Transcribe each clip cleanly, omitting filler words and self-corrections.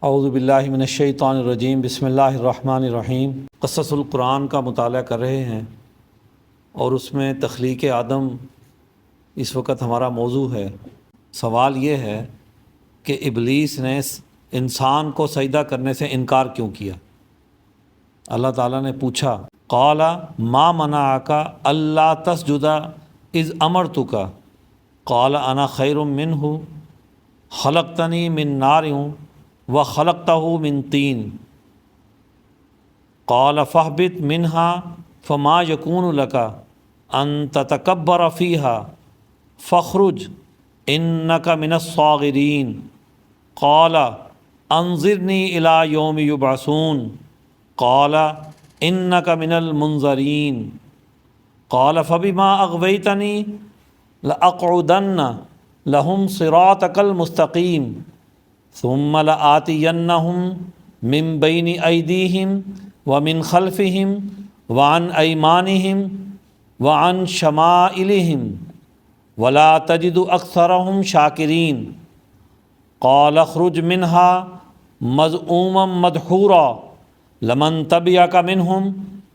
اعوذ باللہ من الشیطان الرجیم، بسم اللہ الرحمن الرحیم۔ قصص القرآن کا مطالعہ کر رہے ہیں اور اس میں تخلیق آدم اس وقت ہمارا موضوع ہے۔ سوال یہ ہے کہ ابلیس نے انسان کو سجدہ کرنے سے انکار کیوں کیا؟ اللہ تعالیٰ نے پوچھا، قال ما منعک الا تسجد اذ امرتک قال انا خیر منہ خلقتنی من نار وخلقتہ من طین قال فاہبط منها فما یکون لک ان تتکبر فیہا فاخرج انک من الصاغرین قال انظرنی الی یوم یبعثون قال انک من المنظرین قال فبما اغویتنی لأقعدن لهم صراطک المستقیم ثم لآتینہم من بین ایدیہم ومن خلفہم وعن ایمانہم وعن شمائلہم ولا تجد اکثرہم شاکرین قال اخرج منها مذءوما مدحورا لمن تبعک منہم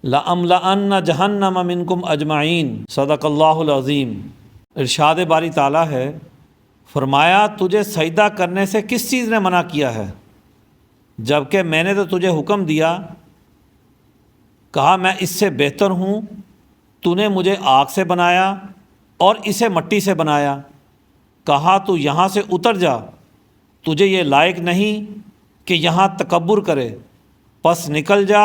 لأملأن جہنم منکم اجمعین۔ صدق اللہ العظیم۔ ارشاد باری تعالیٰ ہے، فرمایا تجھے سجدہ کرنے سے کس چیز نے منع کیا ہے، جبکہ میں نے تو تجھے حکم دیا، کہا میں اس سے بہتر ہوں، تو نے مجھے آگ سے بنایا اور اسے مٹی سے بنایا، کہا تو یہاں سے اتر جا، تجھے یہ لائق نہیں کہ یہاں تکبر کرے، پس نکل جا،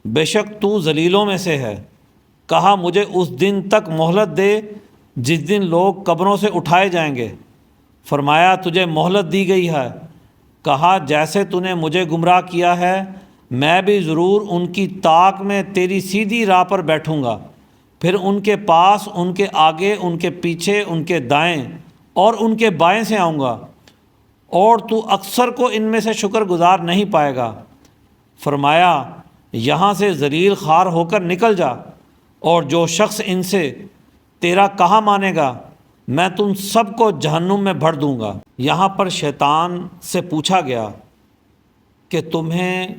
بے شک تو ذلیلوں میں سے ہے، کہا مجھے اس دن تک مہلت دے جس دن لوگ قبروں سے اٹھائے جائیں گے، فرمایا تجھے مہلت دی گئی ہے، کہا جیسے تو نے مجھے گمراہ کیا ہے میں بھی ضرور ان کی طاق میں تیری سیدھی راہ پر بیٹھوں گا، پھر ان کے پاس، ان کے آگے، ان کے پیچھے، ان کے دائیں اور ان کے بائیں سے آؤں گا، اور تو اکثر کو ان میں سے شکر گزار نہیں پائے گا۔ فرمایا یہاں سے ذلیل خوار ہو کر نکل جا، اور جو شخص ان سے تیرا کہا مانے گا میں تم سب کو جہنم میں بھر دوں گا۔ یہاں پر شیطان سے پوچھا گیا کہ تمہیں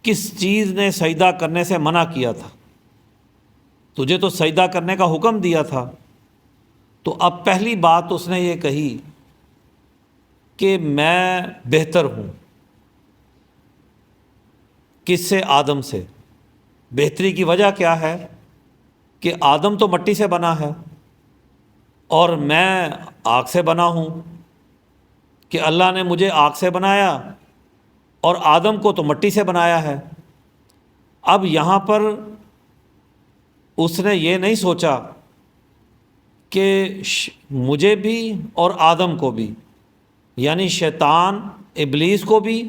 کس چیز نے سجدہ کرنے سے منع کیا تھا؟ تجھے تو سجدہ کرنے کا حکم دیا تھا۔ تو اب پہلی بات اس نے یہ کہی کہ میں بہتر ہوں، کس سے؟ آدم سے۔ بہتری کی وجہ کیا ہے کہ آدم تو مٹی سے بنا ہے اور میں آگ سے بنا ہوں، کہ اللہ نے مجھے آگ سے بنایا اور آدم کو تو مٹی سے بنایا ہے۔ اب یہاں پر اس نے یہ نہیں سوچا کہ مجھے بھی اور آدم کو بھی، یعنی شیطان ابلیس کو بھی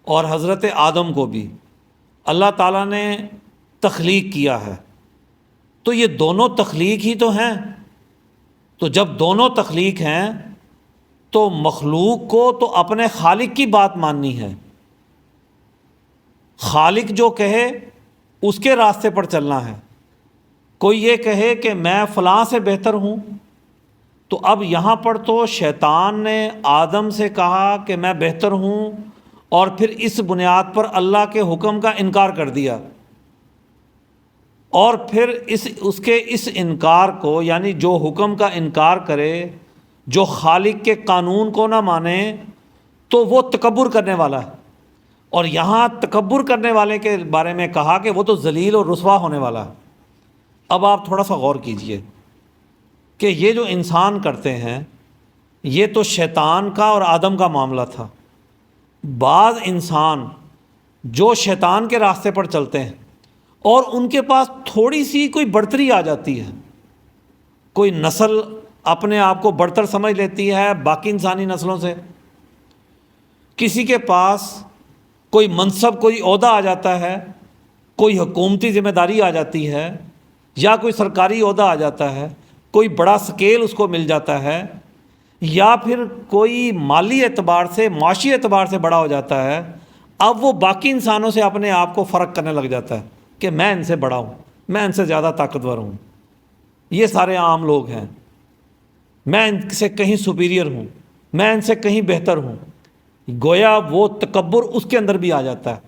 اور حضرت آدم کو بھی اللہ تعالیٰ نے تخلیق کیا ہے، تو یہ دونوں تخلیق ہی تو ہیں۔ تو جب دونوں تخلیق ہیں تو مخلوق کو تو اپنے خالق کی بات ماننی ہے، خالق جو کہے اس کے راستے پر چلنا ہے۔ کوئی یہ کہے کہ میں فلاں سے بہتر ہوں، تو اب یہاں پر تو شیطان نے آدم سے کہا کہ میں بہتر ہوں، اور پھر اس بنیاد پر اللہ کے حکم کا انکار کر دیا، اور پھر اس کے انکار کو، یعنی جو حکم کا انکار کرے، جو خالق کے قانون کو نہ مانے، تو وہ تکبر کرنے والا ہے۔ اور یہاں تکبر کرنے والے کے بارے میں کہا کہ وہ تو ذلیل اور رسوا ہونے والا ہے۔ اب آپ تھوڑا سا غور کیجئے کہ یہ جو انسان کرتے ہیں یہ تو شیطان کا اور آدم کا معاملہ تھا۔ بعض انسان جو شیطان کے راستے پر چلتے ہیں اور ان کے پاس تھوڑی سی کوئی برتری آ جاتی ہے، کوئی نسل اپنے آپ کو برتر سمجھ لیتی ہے باقی انسانی نسلوں سے، کسی کے پاس کوئی منصب، کوئی عہدہ آ جاتا ہے، کوئی حکومتی ذمہ داری آ جاتی ہے، یا کوئی سرکاری عہدہ آ جاتا ہے، کوئی بڑا سکیل اس کو مل جاتا ہے، یا پھر کوئی مالی اعتبار سے، معاشی اعتبار سے بڑا ہو جاتا ہے، اب وہ باقی انسانوں سے اپنے آپ کو فرق کرنے لگ جاتا ہے کہ میں ان سے بڑا ہوں، میں ان سے زیادہ طاقتور ہوں، یہ سارے عام لوگ ہیں، میں ان سے کہیں سپیریئر ہوں، میں ان سے کہیں بہتر ہوں۔ گویا وہ تکبر اس کے اندر بھی آ جاتا ہے۔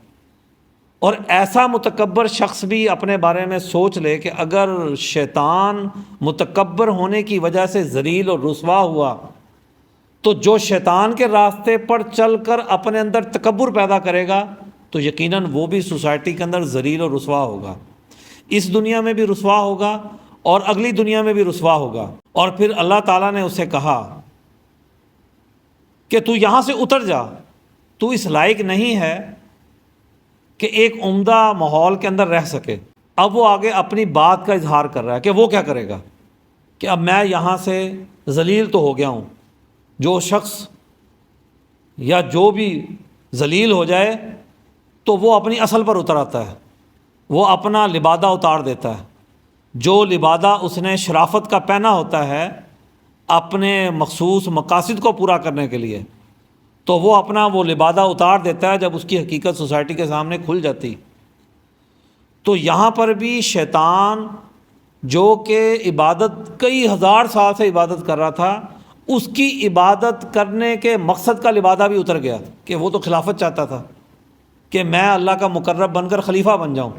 اور ایسا متکبر شخص بھی اپنے بارے میں سوچ لے کہ اگر شیطان متکبر ہونے کی وجہ سے ذلیل اور رسوا ہوا تو جو شیطان کے راستے پر چل کر اپنے اندر تکبر پیدا کرے گا تو یقیناً وہ بھی سوسائٹی کے اندر ذلیل اور رسوا ہوگا، اس دنیا میں بھی رسوا ہوگا اور اگلی دنیا میں بھی رسوا ہوگا۔ اور پھر اللہ تعالیٰ نے اسے کہا کہ تو یہاں سے اتر جا، تو اس لائق نہیں ہے کہ ایک عمدہ ماحول کے اندر رہ سکے۔ اب وہ آگے اپنی بات کا اظہار کر رہا ہے کہ وہ کیا کرے گا، کہ اب میں یہاں سے ذلیل تو ہو گیا ہوں۔ جو شخص یا جو بھی ذلیل ہو جائے تو وہ اپنی اصل پر اتر آتا ہے، وہ اپنا لبادہ اتار دیتا ہے۔ جو لبادہ اس نے شرافت کا پہنا ہوتا ہے اپنے مخصوص مقاصد کو پورا کرنے کے لیے، تو وہ اپنا وہ لبادہ اتار دیتا ہے جب اس کی حقیقت سوسائٹی کے سامنے کھل جاتی۔ تو یہاں پر بھی شیطان جو کہ عبادت کئی ہزار سال سے عبادت کر رہا تھا، اس کی عبادت کرنے کے مقصد کا لبادہ بھی اتر گیا کہ وہ تو خلافت چاہتا تھا کہ میں اللہ کا مقرب بن کر خلیفہ بن جاؤں۔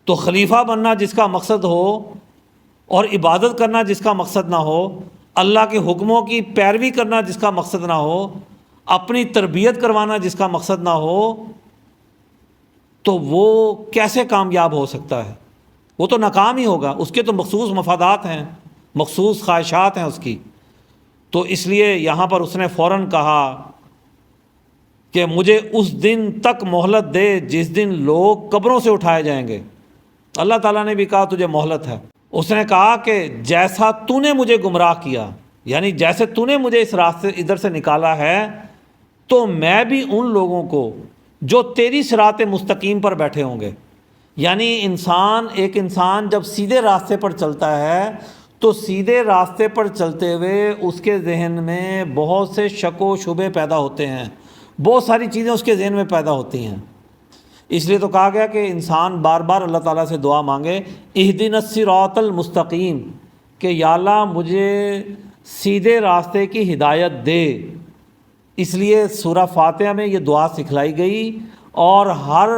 تو خلیفہ بننا جس کا مقصد ہو اور عبادت کرنا جس کا مقصد نہ ہو، اللہ کے حکموں کی پیروی کرنا جس کا مقصد نہ ہو، اپنی تربیت کروانا جس کا مقصد نہ ہو، تو وہ کیسے کامیاب ہو سکتا ہے؟ وہ تو ناکام ہی ہوگا۔ اس کے تو مخصوص مفادات ہیں، مخصوص خواہشات ہیں اس کی۔ تو اس لیے یہاں پر اس نے فوراً کہا کہ مجھے اس دن تک مہلت دے جس دن لوگ قبروں سے اٹھائے جائیں گے۔ اللہ تعالیٰ نے بھی کہا تجھے مہلت ہے۔ اس نے کہا کہ جیسا تو نے مجھے گمراہ کیا، یعنی جیسے تو نے مجھے اس راستے ادھر سے نکالا ہے، تو میں بھی ان لوگوں کو جو تیری صراط مستقیم پر بیٹھے ہوں گے۔ یعنی ایک انسان جب سیدھے راستے پر چلتا ہے تو سیدھے راستے پر چلتے ہوئے اس کے ذہن میں بہت سے شک و شبے پیدا ہوتے ہیں، بہت ساری چیزیں اس کے ذہن میں پیدا ہوتی ہیں۔ اس لیے تو کہا گیا کہ انسان بار بار اللہ تعالیٰ سے دعا مانگے، اہدنا الصراط المستقیم، کہ یا اللہ مجھے سیدھے راستے کی ہدایت دے۔ اس لیے سورہ فاتحہ میں یہ دعا سکھلائی گئی، اور ہر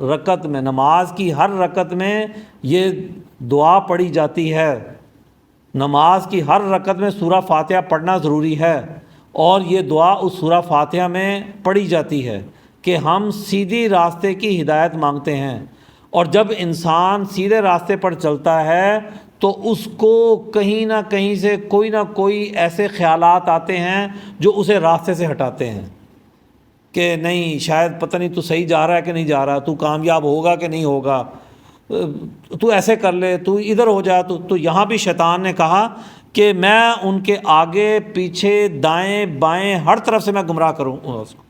رکعت میں، نماز کی ہر رکعت میں یہ دعا پڑھی جاتی ہے۔ نماز کی ہر رکعت میں سورہ فاتحہ پڑھنا ضروری ہے، اور یہ دعا اس سورہ فاتحہ میں پڑھی جاتی ہے کہ ہم سیدھی راستے کی ہدایت مانگتے ہیں۔ اور جب انسان سیدھے راستے پر چلتا ہے تو اس کو کہیں نہ کہیں سے کوئی نہ کوئی ایسے خیالات آتے ہیں جو اسے راستے سے ہٹاتے ہیں کہ نہیں، شاید پتہ نہیں تو صحیح جا رہا ہے کہ نہیں جا رہا، تو کامیاب ہوگا کہ نہیں ہوگا، تو ایسے کر لے، تو ادھر ہو جا۔ تو یہاں بھی شیطان نے کہا کہ میں ان کے آگے پیچھے دائیں بائیں ہر طرف سے میں گمراہ کروں اس کو۔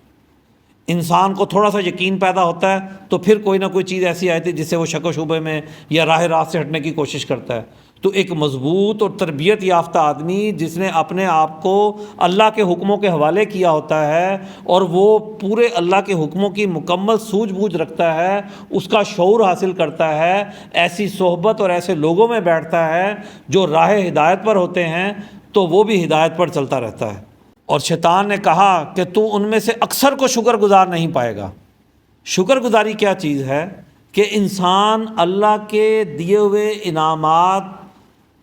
انسان کو تھوڑا سا یقین پیدا ہوتا ہے تو پھر کوئی نہ کوئی چیز ایسی آتی ہے جس سے وہ شک و شبے میں یا راہ راست سے ہٹنے کی کوشش کرتا ہے۔ تو ایک مضبوط اور تربیت یافتہ آدمی جس نے اپنے آپ کو اللہ کے حکموں کے حوالے کیا ہوتا ہے اور وہ پورے اللہ کے حکموں کی مکمل سوجھ بوجھ رکھتا ہے، اس کا شعور حاصل کرتا ہے، ایسی صحبت اور ایسے لوگوں میں بیٹھتا ہے جو راہ ہدایت پر ہوتے ہیں، تو وہ بھی ہدایت پر چلتا رہتا ہے۔ اور شیطان نے کہا کہ تو ان میں سے اکثر کو شکر گزار نہیں پائے گا۔ شکر گزاری کیا چیز ہے؟ کہ انسان اللہ کے دیے ہوئے انعامات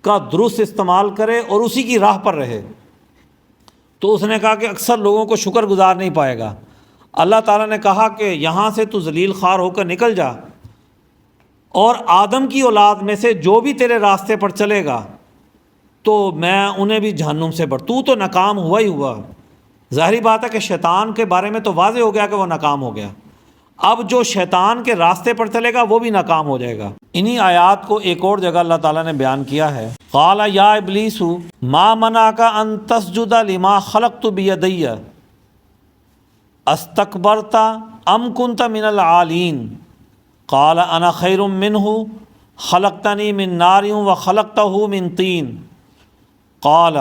کا درست استعمال کرے اور اسی کی راہ پر رہے۔ تو اس نے کہا کہ اکثر لوگوں کو شکر گزار نہیں پائے گا۔ اللہ تعالیٰ نے کہا کہ یہاں سے تو ذلیل خوار ہو کر نکل جا، اور آدم کی اولاد میں سے جو بھی تیرے راستے پر چلے گا تو میں انہیں بھی جہنم سے تو ناکام ہوا ہی ہوا۔ ظاہری بات ہے کہ شیطان کے بارے میں تو واضح ہو گیا کہ وہ ناکام ہو گیا، اب جو شیطان کے راستے پر چلے گا وہ بھی ناکام ہو جائے گا۔ انہی آیات کو ایک اور جگہ اللہ تعالیٰ نے بیان کیا ہے، قال یا ابلیس ما منعک ان تسجد لما خلقت بیدی استکبرت ام کنت من العالین قال انا خیر منہ خلقتنی من نار وخلقتہ من طین قال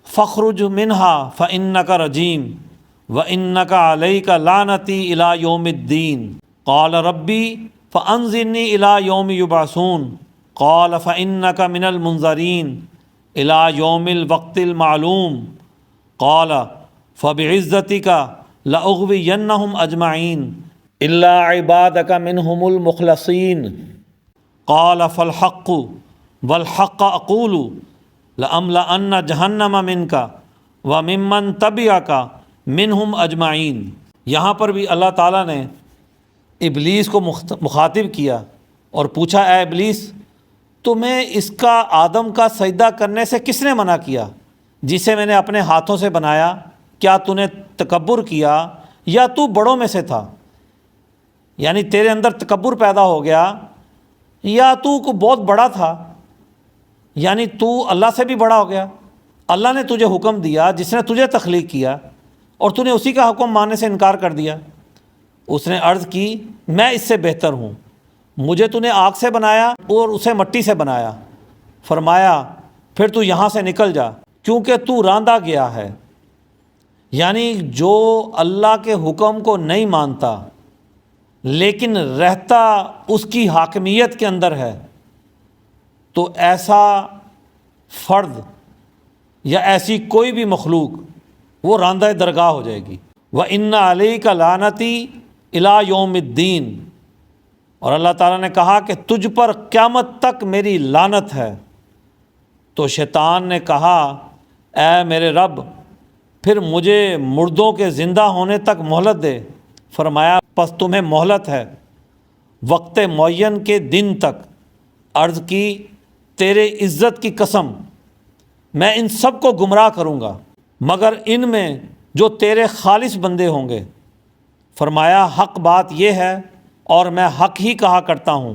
فاخرج منها فإنك رجیم وإنك عليك لعنتي إلى يوم الدين قال ربي فأنظرني إلى يوم يبعثون قال فإنك من المنظرين إلى يوم الوقت المعلوم قال فبعزتک لأغوینہم اجمعین الا عبادک منہم المخلصین قال فالحق والحق اقول لأملأن جہنم منک وممن تبعک منہم اجمعین۔ یہاں پر بھی اللہ تعالیٰ نے ابلیس کو مخاطب کیا اور پوچھا، اے ابلیس، تمہیں اس کا آدم کا سجدہ کرنے سے کس نے منع کیا جسے میں نے اپنے ہاتھوں سے بنایا؟ کیا تو نے تکبر کیا یا تو بڑوں میں سے تھا؟ یعنی تیرے اندر تکبر پیدا ہو گیا یا تو کو بہت بڑا تھا، یعنی تو اللہ سے بھی بڑا ہو گیا۔ اللہ نے تجھے حکم دیا، جس نے تجھے تخلیق کیا، اور تو نے اسی کا حکم ماننے سے انکار کر دیا۔ اس نے عرض کی، میں اس سے بہتر ہوں، مجھے تو نے آگ سے بنایا اور اسے مٹی سے بنایا۔ فرمایا پھر تو یہاں سے نکل جا کیونکہ تو راندا گیا ہے۔ یعنی جو اللہ کے حکم کو نہیں مانتا لیکن رہتا اس کی حاکمیت کے اندر ہے، تو ایسا فرد یا ایسی کوئی بھی مخلوق وہ راندہ درگاہ ہو جائے گی۔ وَإِنَّ عَلَيْكَ لَعْنَتِي إِلَىٰ يَوْمِ الدِّينِ، اور اللہ تعالیٰ نے کہا کہ تجھ پر قیامت تک میری لعنت ہے۔ تو شیطان نے کہا، اے میرے رب، پھر مجھے مردوں کے زندہ ہونے تک مہلت دے۔ فرمایا پس تمہیں مہلت ہے وقت معین کے دن تک۔ عرض کی، تیرے عزت کی قسم میں ان سب کو گمراہ کروں گا مگر ان میں جو تیرے خالص بندے ہوں گے۔ فرمایا حق بات یہ ہے اور میں حق ہی کہا کرتا ہوں،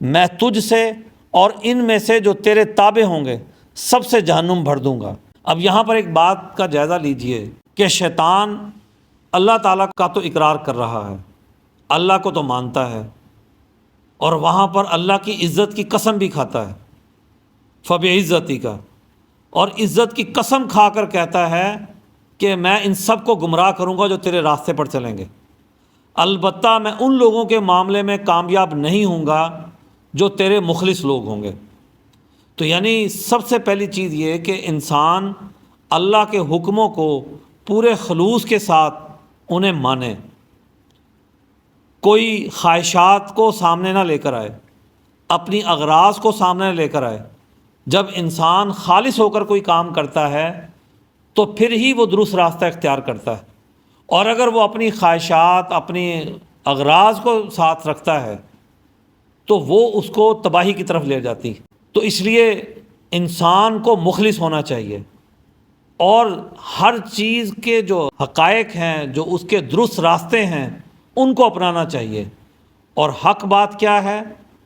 میں تجھ سے اور ان میں سے جو تیرے تابع ہوں گے سب سے جہنم بھر دوں گا۔ اب یہاں پر ایک بات کا جائزہ لیجئے کہ شیطان اللہ تعالیٰ کا تو اقرار کر رہا ہے، اللہ کو تو مانتا ہے، اور وہاں پر اللہ کی عزت کی قسم بھی کھاتا ہے، فبعزتی کا، اور عزت کی قسم کھا کر کہتا ہے کہ میں ان سب کو گمراہ کروں گا جو تیرے راستے پر چلیں گے۔ البتہ میں ان لوگوں کے معاملے میں کامیاب نہیں ہوں گا جو تیرے مخلص لوگ ہوں گے۔ تو یعنی سب سے پہلی چیز یہ کہ انسان اللہ کے حکموں کو پورے خلوص کے ساتھ انہیں مانے، کوئی خواہشات کو سامنے نہ لے کر آئے، اپنی اغراض کو سامنے لے کر آئے۔ جب انسان خالص ہو کر کوئی کام کرتا ہے تو پھر ہی وہ درست راستہ اختیار کرتا ہے، اور اگر وہ اپنی خواہشات، اپنی اغراض کو ساتھ رکھتا ہے تو وہ اس کو تباہی کی طرف لے جاتی۔ تو اس لیے انسان کو مخلص ہونا چاہیے، اور ہر چیز کے جو حقائق ہیں، جو اس کے درست راستے ہیں، ان کو اپنانا چاہیے۔ اور حق بات کیا ہے؟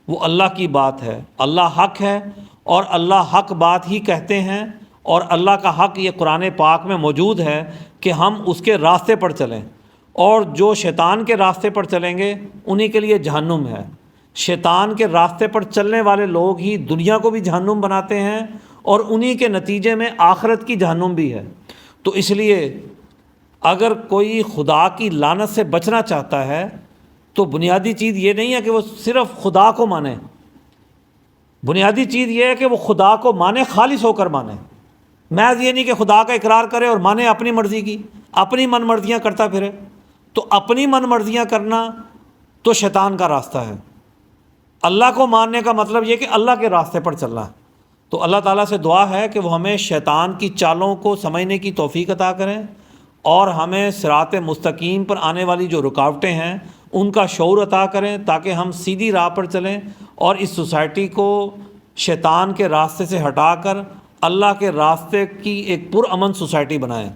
وہ اللہ کی بات ہے، اللہ حق ہے اور اللہ حق بات ہی کہتے ہیں، اور اللہ کا حق یہ قرآن پاک میں موجود ہے کہ ہم اس کے راستے پر چلیں، اور جو شیطان کے راستے پر چلیں گے انہی کے لیے جہنم ہے۔ شیطان کے راستے پر چلنے والے لوگ ہی دنیا کو بھی جہنم بناتے ہیں، اور انہی کے نتیجے میں آخرت کی جہنم بھی ہے۔ تو اس لیے اگر کوئی خدا کی لعنت سے بچنا چاہتا ہے تو بنیادی چیز یہ نہیں ہے کہ وہ صرف خدا کو مانے، بنیادی چیز یہ ہے کہ وہ خدا کو مانے، خالص ہو کر مانے۔ محض یہ نہیں کہ خدا کا اقرار کرے اور مانے اپنی مرضی کی، اپنی من مرضیاں کرتا پھرے۔ تو اپنی من مرضیاں کرنا تو شیطان کا راستہ ہے۔ اللہ کو ماننے کا مطلب یہ کہ اللہ کے راستے پر چلنا ہے۔ تو اللہ تعالیٰ سے دعا ہے کہ وہ ہمیں شیطان کی چالوں کو سمجھنے کی توفیق عطا کریں، اور ہمیں صراط مستقیم پر آنے والی جو رکاوٹیں ہیں ان کا شعور عطا کریں، تاکہ ہم سیدھی راہ پر چلیں اور اس سوسائٹی کو شیطان کے راستے سے ہٹا کر اللہ کے راستے کی ایک پرامن سوسائٹی بنائیں۔